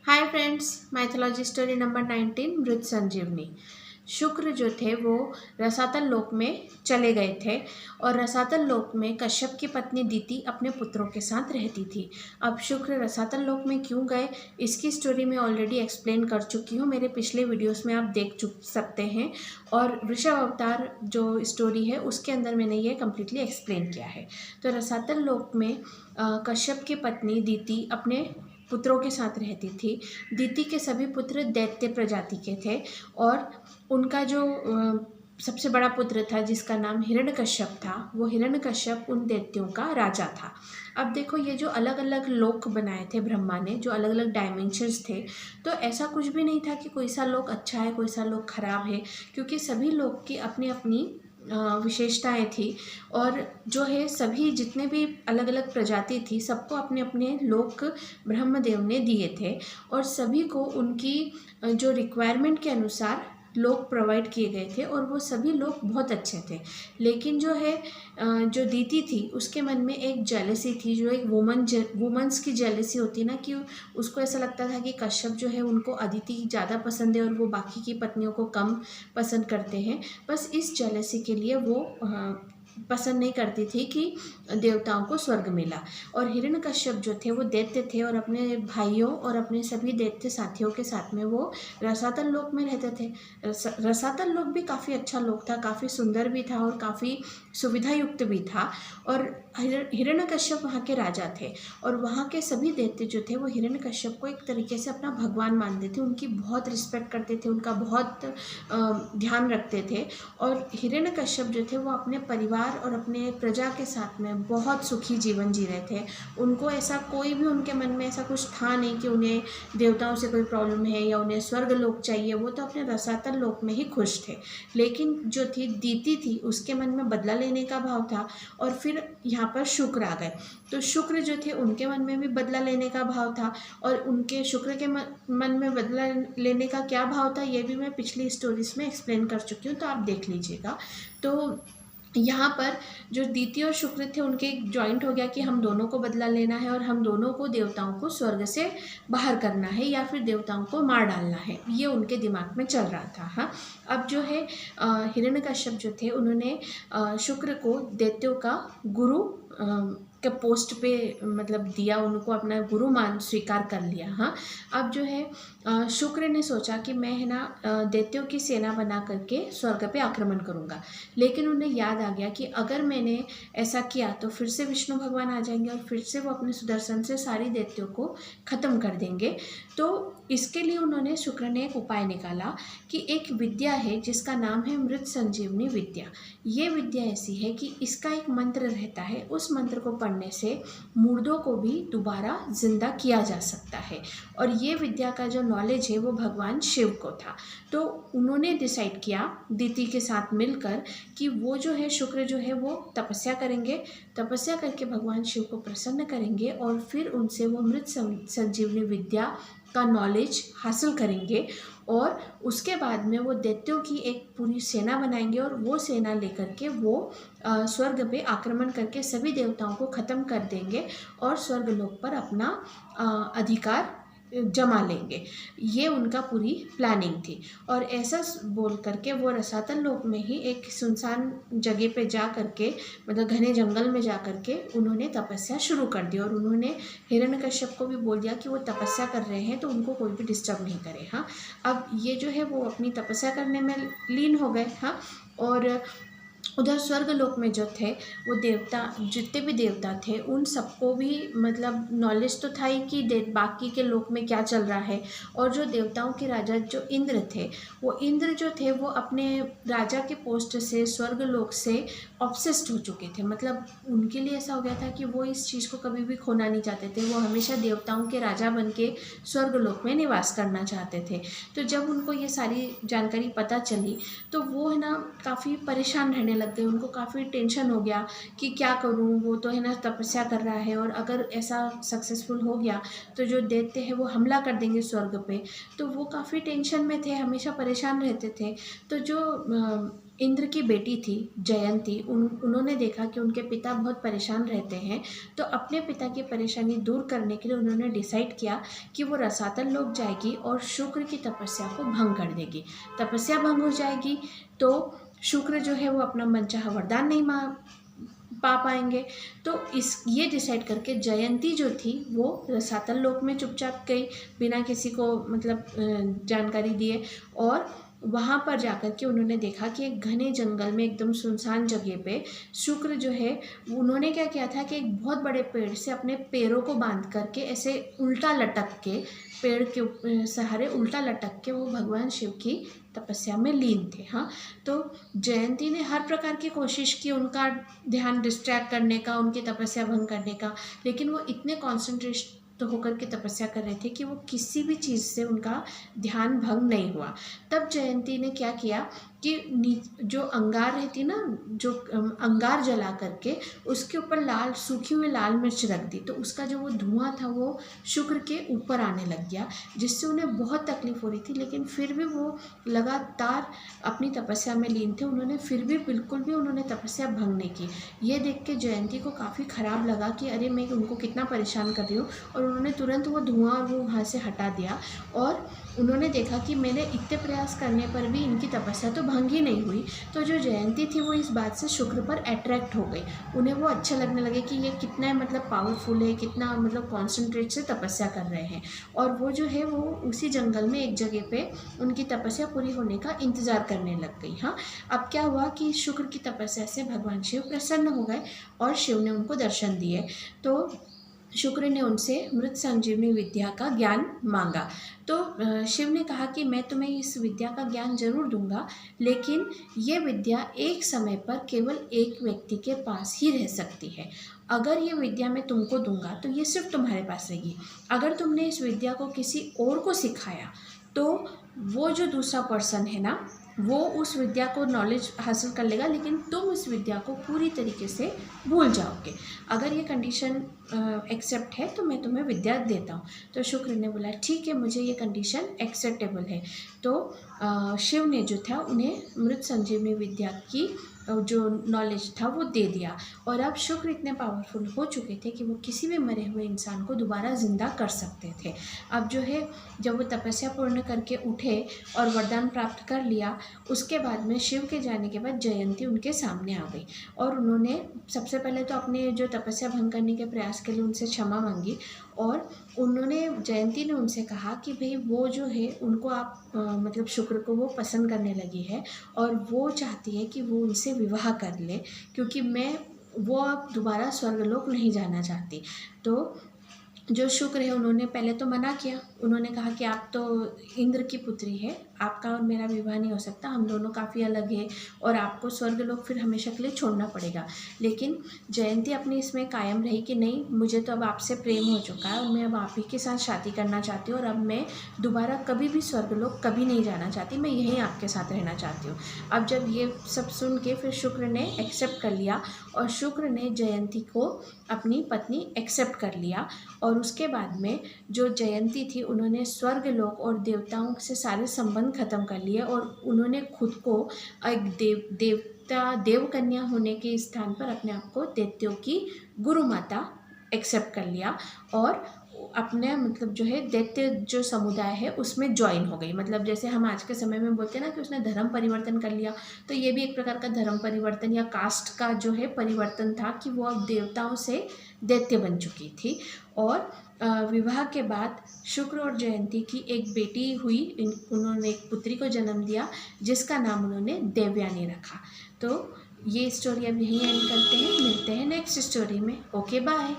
Hi friends, mythology story number 19 मृत संजीवनी। शुक्र जो थे वो रसातल लोक में चले गए थे और रसातल लोक में कश्यप की पत्नी दीति अपने पुत्रों के साथ रहती थी। अब शुक्र रसातल लोक में क्यों गए, इसकी स्टोरी मैं ऑलरेडी एक्सप्लेन कर चुकी हूँ। मेरे पिछले वीडियोस में आप देख सकते हैं और वृषभ अवतार जो स्टोरी है उसके अंदर मैंने ये कम्प्लीटली एक्सप्लेन किया है। तो रसातल लोक में कश्यप की पत्नी दीति अपने पुत्रों के साथ रहती थी। दीति के सभी पुत्र दैत्य प्रजाति के थे और उनका जो सबसे बड़ा पुत्र था जिसका नाम हिरण्यकश्यप था, वो हिरण्यकश्यप उन दैत्यों का राजा था। अब देखो, ये जो अलग अलग लोक बनाए थे ब्रह्मा ने, जो अलग अलग डायमेंशंस थे, तो ऐसा कुछ भी नहीं था कि कोई सा लोक अच्छा है कोई सा लोक खराब है, क्योंकि सभी लोक की अपनी अपनी विशेषताएं थी। और जो है सभी जितने भी अलग अलग प्रजाति थी, सबको अपने अपने लोक ब्रह्मदेव ने दिए थे और सभी को उनकी जो रिक्वायरमेंट के अनुसार लोग प्रोवाइड किए गए थे और वो सभी लोग बहुत अच्छे थे। लेकिन जो है जो दीति थी उसके मन में एक जेलसी थी, जो एक वुमन्स की जेलसी होती ना, कि उसको ऐसा लगता था कि कश्यप जो है उनको अदिति ज़्यादा पसंद है और वो बाकी की पत्नियों को कम पसंद करते हैं। बस इस जेलसी के लिए वो पसंद नहीं करती थी कि देवताओं को स्वर्ग मिला। और हिरण्यकश्यप जो थे वो दैत्य थे और अपने भाइयों और अपने सभी दैत्य साथियों के साथ में वो रसातल लोक में रहते थे। रसातल लोक भी काफ़ी अच्छा लोक था, काफ़ी सुंदर भी था और काफ़ी सुविधा युक्त भी था। और हिरण्यकश्यप वहाँ के राजा थे और वहाँ के सभी दैत्य जो थे वो हिरण्यकश्यप को एक तरीके से अपना भगवान मानते थे, उनकी बहुत रिस्पेक्ट करते थे, उनका बहुत ध्यान रखते थे। और हिरण्यकश्यप जो थे वो अपने परिवार और अपने प्रजा के साथ में बहुत सुखी जीवन जी रहे थे। उनको ऐसा कोई भी उनके मन में ऐसा कुछ था नहीं कि उन्हें देवताओं से कोई प्रॉब्लम है या उन्हें स्वर्ग लोक चाहिए। वो तो अपने रसातल लोक में ही खुश थे। लेकिन जो थी दीति थी, उसके मन में बदला लेने का भाव था और फिर यहाँ पर शुक्र आ गए। तो शुक्र जो थे उनके मन में भी बदला लेने का भाव था और उनके शुक्र के मन में बदला लेने का क्या भाव था, ये भी मैं पिछली स्टोरीज में एक्सप्लेन कर चुकी हूँ, तो आप देख लीजिएगा। तो यहाँ पर जो दीति और शुक्र थे उनके जॉइंट हो गया कि हम दोनों को बदला लेना है और हम दोनों को देवताओं को स्वर्ग से बाहर करना है या फिर देवताओं को मार डालना है, ये उनके दिमाग में चल रहा था। हाँ, अब जो है हिरण्यकश्यप जो थे उन्होंने शुक्र को दैत्यों का गुरु के पोस्ट पे मतलब दिया, उनको अपना गुरु मान स्वीकार कर लिया। हाँ, अब जो है शुक्र ने सोचा कि मैं है ना दैत्यों की सेना बना करके स्वर्ग पे आक्रमण करूँगा। लेकिन उन्हें याद आ गया कि अगर मैंने ऐसा किया तो फिर से विष्णु भगवान आ जाएंगे और फिर से वो अपने सुदर्शन से सारी दैत्यों को ख़त्म कर देंगे। तो इसके लिए उन्होंने शुक्र ने एक उपाय निकाला कि एक विद्या है जिसका नाम है मृत संजीवनी विद्या। ये विद्या ऐसी है कि इसका एक मंत्र रहता है, उस मंत्र को पढ़ने से मुर्दों को भी दोबारा जिंदा किया जा सकता है। और ये विद्या का जो नॉलेज है वो भगवान शिव को था। तो उन्होंने डिसाइड किया दीति के साथ मिलकर कि वो जो है शुक्र जो है वो तपस्या करेंगे, तपस्या करके भगवान शिव को प्रसन्न करेंगे और फिर उनसे वो मृत संजीवनी विद्या का नॉलेज हासिल करेंगे। और उसके बाद में वो दैत्यों की एक पूरी सेना बनाएंगे और वो सेना लेकर के वो स्वर्ग पे आक्रमण करके सभी देवताओं को ख़त्म कर देंगे और स्वर्गलोक पर अपना अधिकार जमा लेंगे। ये उनका पूरी प्लानिंग थी। और ऐसा बोल करके वो रसातल लोक में ही एक सुनसान जगह पे जा करके, मतलब घने जंगल में जा करके उन्होंने तपस्या शुरू कर दी और उन्होंने हिरण्यकश्यप को भी बोल दिया कि वो तपस्या कर रहे हैं तो उनको कोई भी डिस्टर्ब नहीं करे। हाँ, अब ये जो है वो अपनी तपस्या करने में लीन हो गए। हाँ, और उधर स्वर्ग लोक में जो थे वो देवता, जितने भी देवता थे उन सबको भी मतलब नॉलेज तो था ही कि बाकी के लोक में क्या चल रहा है। और जो देवताओं के राजा जो इंद्र थे, वो इंद्र जो थे वो अपने राजा के पोस्ट से स्वर्ग लोक से ऑब्सेस्ड हो चुके थे। मतलब उनके लिए ऐसा हो गया था कि वो इस चीज़ को कभी भी खोना नहीं चाहते थे। वो हमेशा देवताओं के राजा बन के स्वर्ग लोक में निवास करना चाहते थे। तो जब उनको ये सारी जानकारी पता चली तो वो है ना काफ़ी परेशान रहने लग गए। उनको काफ़ी टेंशन हो गया कि क्या करूं, वो तो है ना तपस्या कर रहा है और अगर ऐसा सक्सेसफुल हो गया तो जो दैत्य है वो हमला कर देंगे स्वर्ग पे। तो वो काफ़ी टेंशन में थे, हमेशा परेशान रहते थे। तो जो इंद्र की बेटी थी जयंती, उन्होंने देखा कि उनके पिता बहुत परेशान रहते हैं, तो अपने पिता की परेशानी दूर करने के लिए उन्होंने डिसाइड किया कि वो रसातल लोक जाएगी और शुक्र की तपस्या को भंग कर देगी। तपस्या भंग हो जाएगी तो शुक्र जो है वो अपना मनचाहा वरदान नहीं पा पाएंगे। तो इस ये डिसाइड करके जयंती जो थी वो रसातल लोक में चुपचाप गई, बिना किसी को मतलब जानकारी दिए, और वहाँ पर जाकर के उन्होंने देखा कि एक घने जंगल में एकदम सुनसान जगह पे शुक्र जो है, उन्होंने क्या किया था कि एक बहुत बड़े पेड़ से अपने पैरों को बांध करके ऐसे उल्टा लटक के, पेड़ के सहारे उल्टा लटक के वो भगवान शिव की तपस्या में लीन थे। हाँ, तो जयंती ने हर प्रकार की कोशिश की उनका ध्यान डिस्ट्रैक्ट करने का, उनकी तपस्या भंग करने का, लेकिन वो इतने कॉन्सेंट्रेट होकर के तपस्या कर रहे थे कि वो किसी भी चीज़ से उनका ध्यान भंग नहीं हुआ। तब जयंती ने क्या किया कि जो अंगार रहती ना, जो अंगार जला करके उसके ऊपर सूखी हुई लाल मिर्च रख दी, तो उसका जो वो धुआं था वो शुक्र के ऊपर आने लग गया, जिससे उन्हें बहुत तकलीफ हो रही थी। लेकिन फिर भी वो लगातार अपनी तपस्या में लीन थे, उन्होंने फिर भी बिल्कुल भी उन्होंने तपस्या भंग नहीं की। ये देख के जयंती को काफ़ी ख़राब लगा कि अरे मैं उनको कितना परेशान कर रही हूँ, और उन्होंने तुरंत वो धुआं वो वहाँ से हटा दिया, और उन्होंने देखा कि मैंने इतने प्रयास करने पर भी इनकी तपस्या तो भंग ही नहीं हुई। तो जो जयंती थी वो इस बात से शुक्र पर अट्रैक्ट हो गई, उन्हें वो अच्छा लगने लगे कि ये कितना मतलब पावरफुल है, कितना मतलब कॉन्सेंट्रेट से तपस्या कर रहे हैं। और वो जो है वो उसी जंगल में एक जगह पे उनकी तपस्या पूरी होने का इंतज़ार करने लग गई। हाँ, अब क्या हुआ कि शुक्र की तपस्या से भगवान शिव प्रसन्न हो गए और शिव ने उनको दर्शन दिए। तो शुक्र ने उनसे मृत संजीवनी विद्या का ज्ञान मांगा। तो शिव ने कहा कि मैं तुम्हें इस विद्या का ज्ञान जरूर दूंगा, लेकिन ये विद्या एक समय पर केवल एक व्यक्ति के पास ही रह सकती है। अगर ये विद्या मैं तुमको दूंगा तो ये सिर्फ तुम्हारे पास रहेगी। अगर तुमने इस विद्या को किसी और को सिखाया तो वो जो दूसरा पर्सन है ना, वो उस विद्या को नॉलेज हासिल कर लेगा, लेकिन तुम इस विद्या को पूरी तरीके से भूल जाओगे। अगर ये कंडीशन एक्सेप्ट है तो मैं तुम्हें विद्या देता हूँ। तो शुक्र ने बोला ठीक है, मुझे ये कंडीशन एक्सेप्टेबल है। तो शिव ने जो था उन्हें मृत संजीवनी विद्या की जो नॉलेज था वो दे दिया, और अब शुक्र इतने पावरफुल हो चुके थे कि वो किसी भी मरे हुए इंसान को दोबारा ज़िंदा कर सकते थे। अब जो है जब वो तपस्या पूर्ण करके उठे और वरदान प्राप्त कर लिया, उसके बाद में शिव के जाने के बाद जयंती उनके सामने आ गई, और उन्होंने सबसे पहले तो अपने जो तपस्या भंग करने के प्रयास के लिए उनसे क्षमा मांगी, और जयंती ने उनसे कहा कि भाई वो जो है उनको आप मतलब शुक्र को वो पसंद करने लगी है, और वो चाहती है कि वो उनसे विवाह कर ले, क्योंकि वो अब दोबारा स्वर्गलोक नहीं जाना चाहती। तो जो शुक्र है उन्होंने पहले तो मना किया, उन्होंने कहा कि आप तो इंद्र की पुत्री है, आपका और मेरा विवाह नहीं हो सकता, हम दोनों काफ़ी अलग हैं, और आपको स्वर्गलोक फिर हमेशा के लिए छोड़ना पड़ेगा। लेकिन जयंती अपनी इसमें कायम रही कि नहीं, मुझे तो अब आपसे प्रेम हो चुका है और मैं अब आप ही के साथ शादी करना चाहती हूँ, और अब मैं दोबारा कभी भी स्वर्गलोक कभी नहीं जाना चाहती, मैं यहीं आपके साथ रहना चाहती हूँ। अब जब ये सब सुन के फिर शुक्र ने एक्सेप्ट कर लिया, और शुक्र ने जयंती को अपनी पत्नी एक्सेप्ट कर लिया, और उसके बाद में जो जयंती थी उन्होंने स्वर्गलोक और देवताओं से सारे संबंध खत्म कर लिए, और उन्होंने खुद को एक देवकन्या होने के स्थान पर अपने आप को दैत्यों की गुरु माता एक्सेप्ट कर लिया, और अपने मतलब जो है दैत्य जो समुदाय है उसमें ज्वाइन हो गई। मतलब जैसे हम आज के समय में बोलते हैं ना कि उसने धर्म परिवर्तन कर लिया, तो ये भी एक प्रकार का धर्म परिवर्तन या कास्ट का जो है परिवर्तन था कि वो अब देवताओं से दैत्य बन चुकी थी। और विवाह के बाद शुक्र और जयंती की एक बेटी हुई, उन्होंने एक पुत्री को जन्म दिया जिसका नाम उन्होंने देवयानी रखा। तो ये स्टोरी अब यहीं एंड करते हैं, मिलते हैं नेक्स्ट स्टोरी में। Okay, bye.